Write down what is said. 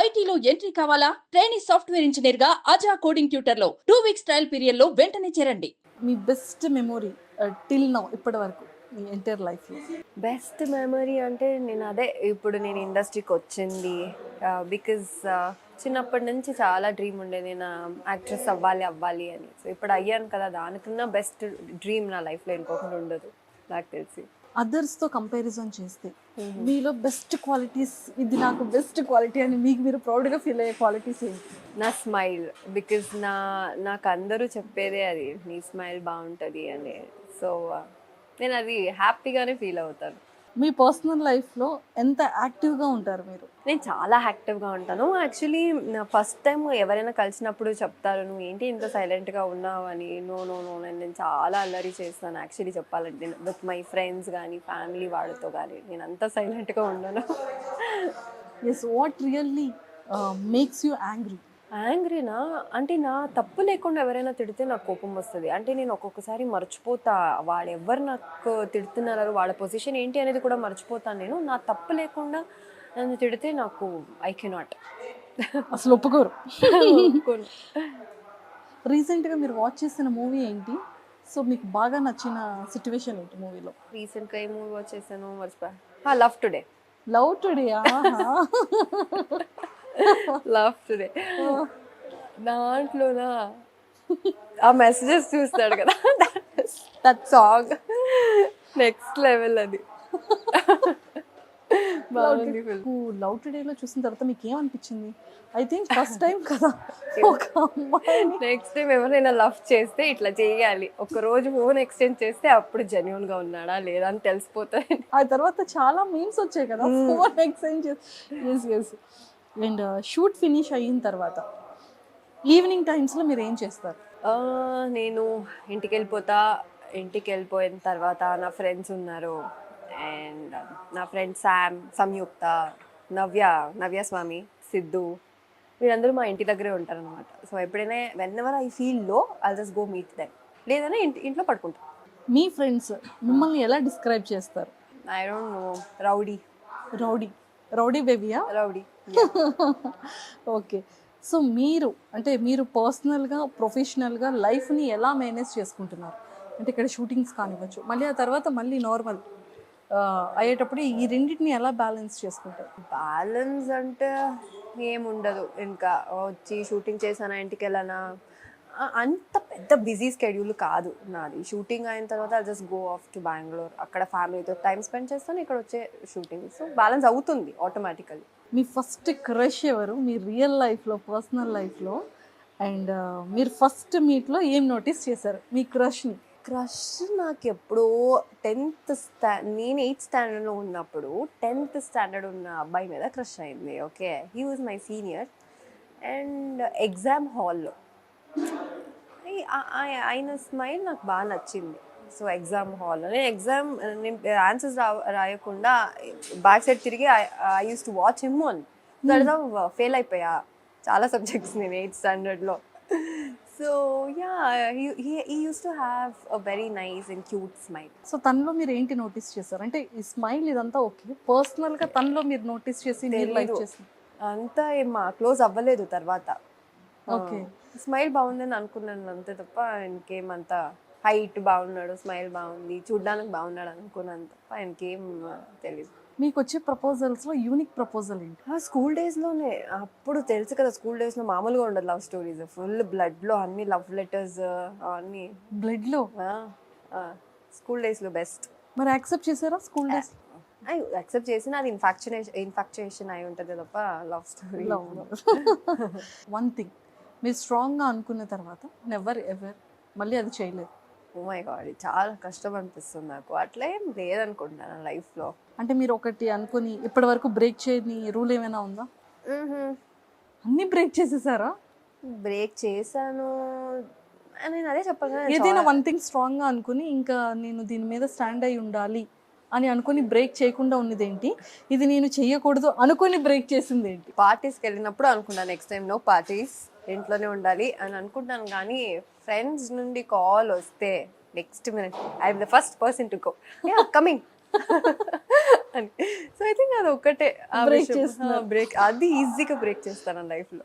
ఐటీలో ఎంట్రీ కావాలా? Trainee software engineer గా అజా కోడింగ్ ట్యూటర్ లో 2 వీక్స్ ట్రయల్ పీరియడ్ లో వెంటనే చేరండి. మీ బెస్ట్ మెమొరీ టిల్ నౌ ఇప్పటి వరకు మీ ఎంటైర్ లైఫ్లో? బెస్ట్ మెమరీ అంటే నేను అదే ఇప్పుడు నేను ఇండస్ట్రీకి వచ్చింది బికాజ్ చిన్నప్పటి నుంచి చాలా డ్రీమ్ ఉండేది నేను యాక్ట్రెస్ అవ్వాలి అని. సో ఇప్పుడు అయ్యాను కదా, దానికన్నా బెస్ట్ డ్రీమ్ నా లైఫ్లో ఇంకొకటి ఉండదు నాకు తెలిసి. అదర్స్తో కంపారిజన్ చేస్తే మీలో బెస్ట్ క్వాలిటీస్, ఇది నాకు బెస్ట్ క్వాలిటీ అని మీకు మీరు ప్రౌడ్గా ఫీల్ అయ్యే క్వాలిటీస్ ఏంటి? నా స్మైల్, బికాజ్ నాకు అందరూ చెప్పేదే అది, నీ స్మైల్ బాగుంటుంది అని. సో నేను అది హ్యాపీగానే ఫీల్ అవుతాను. మీ పర్సనల్ లైఫ్లో ఎంత యాక్టివ్గా ఉంటారు మీరు? నేను చాలా యాక్టివ్గా ఉంటాను. యాక్చువల్లీ నా ఫస్ట్ టైం ఎవరైనా కలిసినప్పుడు చెప్తారు, నువ్వు ఏంటి ఇంత సైలెంట్గా ఉన్నావు అని. నో నేను చాలా అల్లరి చేస్తాను యాక్చువల్లీ చెప్పాలంటే. విత్ మై ఫ్రెండ్స్ కానీ ఫ్యామిలీ వాళ్ళతో కానీ నేను అంత సైలెంట్గా ఉన్నాను. Yes, what really makes you angry? యాంగ్రీనా అంటే నా తప్పు లేకుండా ఎవరైనా తిడితే నాకు కోపం వస్తుంది. అంటే నేను ఒక్కొక్కసారి మర్చిపోతా వాళ్ళు ఎవరు నాకు తిడుతున్నారు, వాళ్ళ పొజిషన్ ఏంటి అనేది కూడా మర్చిపోతాను. నేను నా తప్పు లేకుండా నన్ను తిడితే నాకు ఐ కెనాట్, అసలు ఒప్పుకోరు. రీసెంట్గా మీరు వాచ్ చేసిన మూవీ ఏంటి? సో మీకు బాగా నచ్చిన సిచ్యువేషన్ ఏంటి మూవీలో? రీసెంట్గా ఏ మూవీ వచ్చేసాను మర్చిపోయా. Love today. Love today. Love today దాంట్లోనా ఆ మెసేజెస్ చూస్తాడు కదా, దట్ సాంగ్ నెక్స్ట్ లెవెల్. అది బాగుంది ఫిల్మ్. లవ్ టుడేలో చూసిన తర్వాత మీకు ఏమనిపించింది? ఐ థింక్ ఫస్ట్ టైం కదా ఒక అమ్మాయిని. నెక్స్ట్ టైం ఎవరైనా లవ్ చేస్తే ఇట్లా చేయాలి, ఒక రోజు ఫోన్ ఎక్స్చేంజ్ చేస్తే అప్పుడు జెన్యూన్ గా ఉన్నాడా లేదా అని తెలిసిపోతాయి. ఆ తర్వాత చాలా మీమ్స్ వచ్చాయి కదా phone exchange. Yes. And shoot finish అయిన తర్వాత ఈవినింగ్ టైమ్స్లో మీరు ఏం చేస్తారు? నేను ఇంటికి వెళ్ళిపోయిన తర్వాత నా ఫ్రెండ్స్ ఉన్నారు, అండ్ నా ఫ్రెండ్ శామ్, సంయుక్త, నవ్య స్వామి, సిద్ధు, వీళ్ళందరూ మా ఇంటి దగ్గరే ఉంటారు అనమాట. సో ఎప్పుడైనా whenever I feel low I'll just go meet them, లేదనే ఇంట్లో పడుకుంటాను. మీ ఫ్రెండ్స్ మిమ్మల్ని ఎలా డిస్క్రైబ్ చేస్తారు? ఐ డోంట్ నో, రౌడీ బేబీయా? రౌడీ. ఓకే. సో మీరు పర్సనల్గా ప్రొఫెషనల్గా లైఫ్ని ఎలా మేనేజ్ చేసుకుంటున్నారు? అంటే ఇక్కడ షూటింగ్స్ కానివ్వచ్చు, మళ్ళీ ఆ తర్వాత మళ్ళీ నార్మల్ అయ్యేటప్పుడు ఈ రెండింటిని ఎలా బ్యాలెన్స్ చేసుకుంటారు? బ్యాలెన్స్ అంటే ఏముండదు, ఇంకా వచ్చి షూటింగ్ చేసానా ఇంటికి వెళ్ళానా, అంత పెద్ద బిజీ స్కెడ్యూల్ కాదు నాది. షూటింగ్ అయిన తర్వాత just go off to Bengaluru, అక్కడ ఫ్యామిలీతో టైం స్పెండ్ చేస్తాను, ఇక్కడ వచ్చే షూటింగ్. సో బ్యాలెన్స్ అవుతుంది ఆటోమేటికల్లీ. మీ ఫస్ట్ క్రష్ ఎవరు మీ రియల్ లైఫ్లో, పర్సనల్ లైఫ్లో? అండ్ మీరు ఫస్ట్ మీట్లో ఏం నోటీస్ చేశారు మీ క్రష్ని? క్రష్ నాకు ఎప్పుడో నేను 8th స్టాండర్డ్లో ఉన్నప్పుడు 10th స్టాండర్డ్ ఉన్న అబ్బాయి మీద క్రష్ అయింది. Okay, he was my senior. And exam హాల్లో ఆయన స్మైల్ నాకు బాగా నచ్చింది. సో ఎగ్జామ్ హాల్లో నేను ఆన్సర్స్ రాయకుండా బ్యాక్ సైడ్ తిరిగి I use to watch him on. దానితో ఫెయిల్ అయిపోయా చాలా సబ్జెక్ట్స్ నేను 8th స్టాండర్డ్లో. So yeah, he used to have a very nice and cute smile. So తనలో మీరు ఏంటి నోటీస్ చేశారు? అంటే ఈ స్మైల్ ఇదంతా ఓకే, పర్సనల్గా తనలో మీరు నోటీస్ చేసి లైక్ చేసి అంతా ఏం క్లోజ్ అవ్వలేదు తర్వాత. ఓకే, స్మైల్ బాగుందని అనుకున్నాను అంతే తప్ప ఇంకేమంతా. హైట్ బాగున్నాడు, స్మైల్ బాగుంది, చూడ్డానికి బాగున్నాడు అనుకున్నాను తప్ప ఇంకేం తెలియదు. మీకు వచ్చే ప్రపోజల్స్లో యూనిక్ ప్రపోజల్ ఏంటి? స్కూల్ డేస్లోనే, అప్పుడు తెలుసు కదా స్కూల్ డేస్లో మామూలుగా ఉండదు లవ్ స్టోరీస్, ఫుల్ బ్లడ్లో అన్ని లవ్ లెటర్స్ అన్నీ. బ్లడ్లో? స్కూల్ డేస్లో బెస్ట్. మరి యాక్సెప్ట్ చేశారా స్కూల్ డేస్? యాక్సెప్ట్ చేసిన అది ఇన్ఫాక్చుయేషన్ అయి ఉంటుంది తప్ప లవ్ స్టోరీ. వన్ థింగ్ మీరు స్ట్రాంగ్గా అనుకున్న తర్వాత నెవర్ ఎవర్ మళ్ళీ అది చేయలేదు? ఓ మై గాడ్, చాలా కష్టం అనిపిస్తుంది నాకు. అట్లా ఏం లేదనుకుంటాను లైఫ్లో. అంటే మీరు ఒకటి అనుకుని ఇప్పటి వరకు బ్రేక్ చేయని రూల్ ఏమైనా ఉందా? అన్నీ బ్రేక్ చేసేసారా? బ్రేక్ చేశాను నేను అదే చెప్పాను. ఏదైనా వన్ థింగ్ స్ట్రాంగ్గా అనుకుని ఇంకా నేను దీని మీద స్టాండ్ అయి ఉండాలి అని అనుకుని బ్రేక్ చేయకుండా ఉన్నది ఏంటి? ఇది నేను చెయ్యకూడదు అనుకుని బ్రేక్ చేసింది ఏంటి? పార్టీస్కి వెళ్ళినప్పుడు అనుకున్నాను నెక్స్ట్ టైం నో పార్టీస్, ఇంట్లోనే ఉండాలి అని అనుకుంటాను. కానీ ఫ్రెండ్స్ నుండి కాల్ వస్తే next minute I'm the first person to go, coming అని. సో ఐ థింక్ అది ఒక్కటే Break చేస్తున్నారు. బ్రేక్, అది ఈజీగా బ్రేక్ చేస్తాను లైఫ్లో.